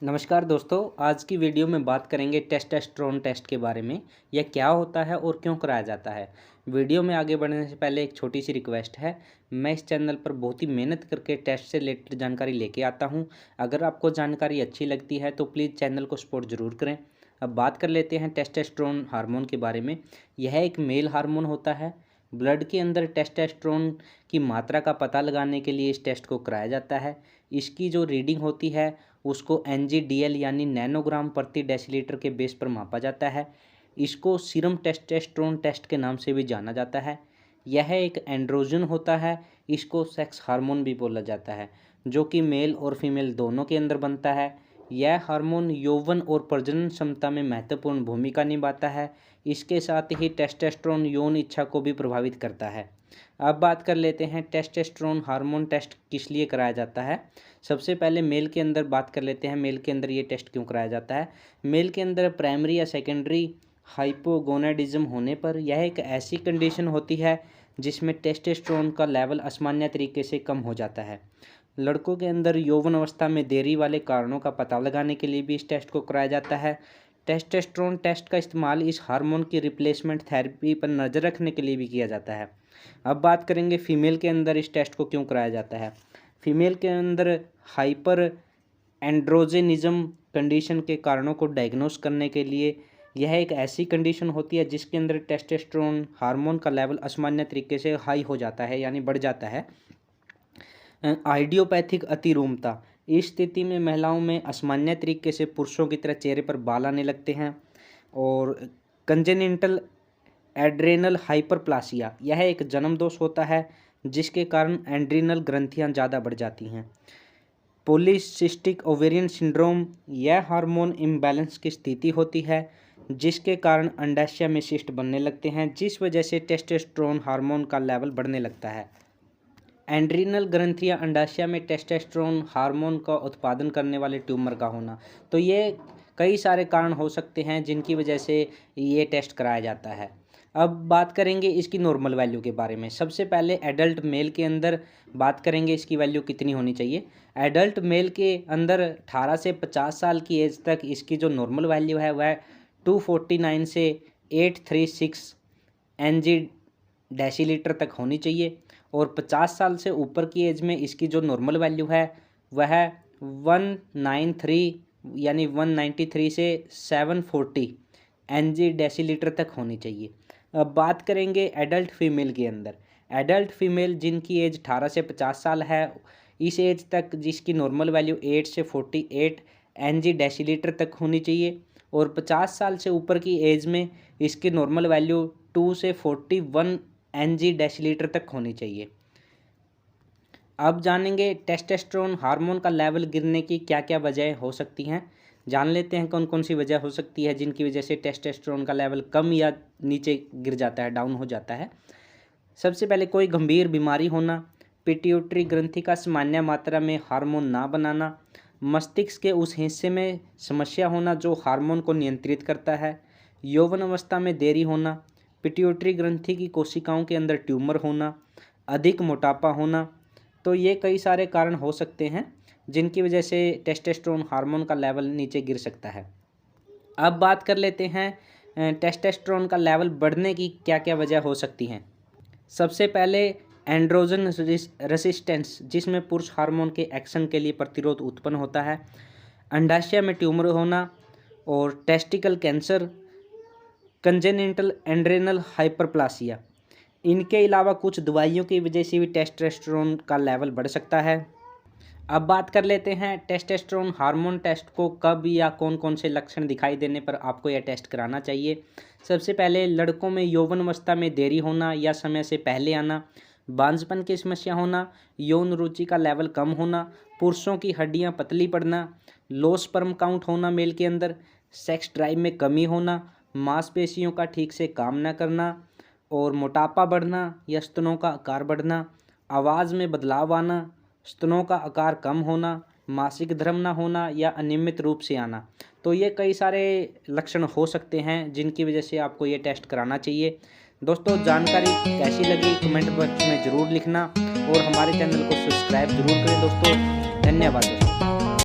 नमस्कार दोस्तों, आज की वीडियो में बात करेंगे टेस्टोस्टेरोन टेस्ट के बारे में। यह क्या होता है और क्यों कराया जाता है। वीडियो में आगे बढ़ने से पहले एक छोटी सी रिक्वेस्ट है। मैं इस चैनल पर बहुत ही मेहनत करके टेस्ट से रिलेटेड जानकारी लेके आता हूं। अगर आपको जानकारी अच्छी लगती है तो प्लीज़ चैनल को सपोर्ट ज़रूर करें। अब बात कर लेते हैं टेस्टोस्टेरोन हार्मोन के बारे में। यह एक मेल हार्मोन होता है। ब्लड के अंदर टेस्टोस्टेरोन की मात्रा का पता लगाने के लिए इस टेस्ट को कराया जाता है। इसकी जो रीडिंग होती है उसको NGDL यानी नैनोग्राम प्रति डेसीलीटर के बेस पर मापा जाता है। इसको सीरम टेस्टोस्टेरोन टेस्ट के नाम से भी जाना जाता है। यह एक एंड्रोजन होता है। इसको सेक्स हार्मोन भी बोला जाता है, जो कि मेल और फीमेल दोनों के अंदर बनता है। यह हार्मोन यौवन और प्रजनन क्षमता में महत्वपूर्ण भूमिका निभाता है। इसके साथ ही टेस्टोस्टेरोन यौन इच्छा को भी प्रभावित करता है। अब बात कर लेते हैं टेस्टोस्टेरोन हार्मोन टेस्ट किस लिए कराया जाता है। सबसे पहले मेल के अंदर बात कर लेते हैं, मेल के अंदर ये टेस्ट क्यों कराया जाता है। मेल के अंदर प्राइमरी या सेकेंडरी हाइपोगोनाडिज्म होने पर यह एक ऐसी कंडीशन होती है जिसमें टेस्टोस्टेरोन का लेवल असामान्य तरीके से कम हो जाता है। लड़कों के अंदर यौवन अवस्था में देरी वाले कारणों का पता लगाने के लिए भी इस टेस्ट को कराया जाता है। टेस्टोस्टेरोन टेस्ट का इस्तेमाल इस हार्मोन की रिप्लेसमेंट थेरेपी पर नज़र रखने के लिए भी किया जाता है। अब बात करेंगे फीमेल के अंदर इस टेस्ट को क्यों कराया जाता है। फीमेल के अंदर हाइपर एंड्रोजेनिज्म कंडीशन के कारणों को डायग्नोस करने के लिए यह एक ऐसी कंडीशन होती है जिसके अंदर टेस्टोस्टेरोन हार्मोन का लेवल असामान्य तरीके से हाई हो जाता है यानी बढ़ जाता है। आइडियोपैथिक अतिरूमता, इस स्थिति में महिलाओं में असामान्य तरीके से पुरुषों की तरह चेहरे पर बाल आने लगते हैं। और कंजेनिटल एड्रेनल हाइपरप्लासिया, यह एक जन्म दोष होता है जिसके कारण एड्रीनल ग्रंथियां ज़्यादा बढ़ जाती हैं। पॉलीसिस्टिक ओवेरियन सिंड्रोम, यह हार्मोन इम्बैलेंस की स्थिति होती है जिसके कारण अंडाशय में सिस्ट बनने लगते हैं, जिस वजह से टेस्टोस्टेरोन हार्मोन का लेवल बढ़ने लगता है। एड्रीनल ग्रंथियां अंडाशय में टेस्टोस्टेरोन हार्मोन का उत्पादन करने वाले ट्यूमर का होना। तो ये कई सारे कारण हो सकते हैं जिनकी वजह से ये टेस्ट कराया जाता है। अब बात करेंगे इसकी नॉर्मल वैल्यू के बारे में। सबसे पहले एडल्ट मेल के अंदर बात करेंगे इसकी वैल्यू कितनी होनी चाहिए। एडल्ट मेल के अंदर 18 से 50 साल की एज तक इसकी जो नॉर्मल वैल्यू है वह 249 से 836 NG डेसीलीटर तक होनी चाहिए। और 50 साल से ऊपर की एज में इसकी जो नॉर्मल वैल्यू है वह 193 यानी 193 से 740 NG डेसीलीटर तक होनी चाहिए। अब बात करेंगे एडल्ट फीमेल के अंदर। एडल्ट फीमेल जिनकी एज 18 से 50 साल है, इस एज तक जिसकी नॉर्मल वैल्यू 8 से 48 NG डेसीलीटर तक होनी चाहिए। और 50 साल से ऊपर की एज में इसकी नॉर्मल वैल्यू 2 से 41 NG डेसीलीटर तक होनी चाहिए। अब जानेंगे टेस्टोस्टेरोन हार्मोन का लेवल गिरने की क्या क्या वजह हो सकती हैं। जान लेते हैं कौन कौन सी वजह हो सकती है जिनकी वजह से टेस्टोस्टेरोन का लेवल कम या नीचे गिर जाता है, डाउन हो जाता है। सबसे पहले कोई गंभीर बीमारी होना, पिट्यूटरी ग्रंथि का सामान्य मात्रा में हार्मोन ना बनाना, मस्तिष्क के उस हिस्से में समस्या होना जो हार्मोन को नियंत्रित करता है, यौवन अवस्था में देरी होना, पिट्यूटरी ग्रंथि की कोशिकाओं के अंदर ट्यूमर होना, अधिक मोटापा होना। तो ये कई सारे कारण हो सकते हैं जिनकी वजह से टेस्टोस्टेरोन हार्मोन का लेवल नीचे गिर सकता है। अब बात कर लेते हैं टेस्टोस्टेरोन का लेवल बढ़ने की क्या क्या वजह हो सकती हैं। सबसे पहले एंड्रोजन रेसिस्टेंस, जिसमें पुरुष हार्मोन के एक्शन के लिए प्रतिरोध उत्पन्न होता है, अंडाशय में ट्यूमर होना और testicle cancer, congenital adrenal hyperplasia. इनके अलावा कुछ दवाइयों की वजह से भी टेस्टोस्टेरोन का लेवल बढ़ सकता है। अब बात कर लेते हैं टेस्टोस्टेरोन हार्मोन टेस्ट को कब या कौन कौन से लक्षण दिखाई देने पर आपको यह टेस्ट कराना चाहिए। सबसे पहले लड़कों में यौवन अवस्था में देरी होना या समय से पहले आना, बांझपन की समस्या होना, यौन रुचि का लेवल कम होना, पुरुषों की हड्डियां पतली पड़ना, लो स्पर्म काउंट होना मेल के अंदर, सेक्स ड्राइव में कमी होना, मांसपेशियों का ठीक से काम न करना और मोटापा बढ़ना या स्तनों का आकार बढ़ना, आवाज़ में बदलाव आना, स्तनों का आकार कम होना, मासिक धर्म न होना या अनियमित रूप से आना। तो ये कई सारे लक्षण हो सकते हैं जिनकी वजह से आपको ये टेस्ट कराना चाहिए। दोस्तों, जानकारी कैसी लगी कमेंट बॉक्स में ज़रूर लिखना और हमारे चैनल को सब्सक्राइब ज़रूर करें दोस्तों। धन्यवाद दोस्तों।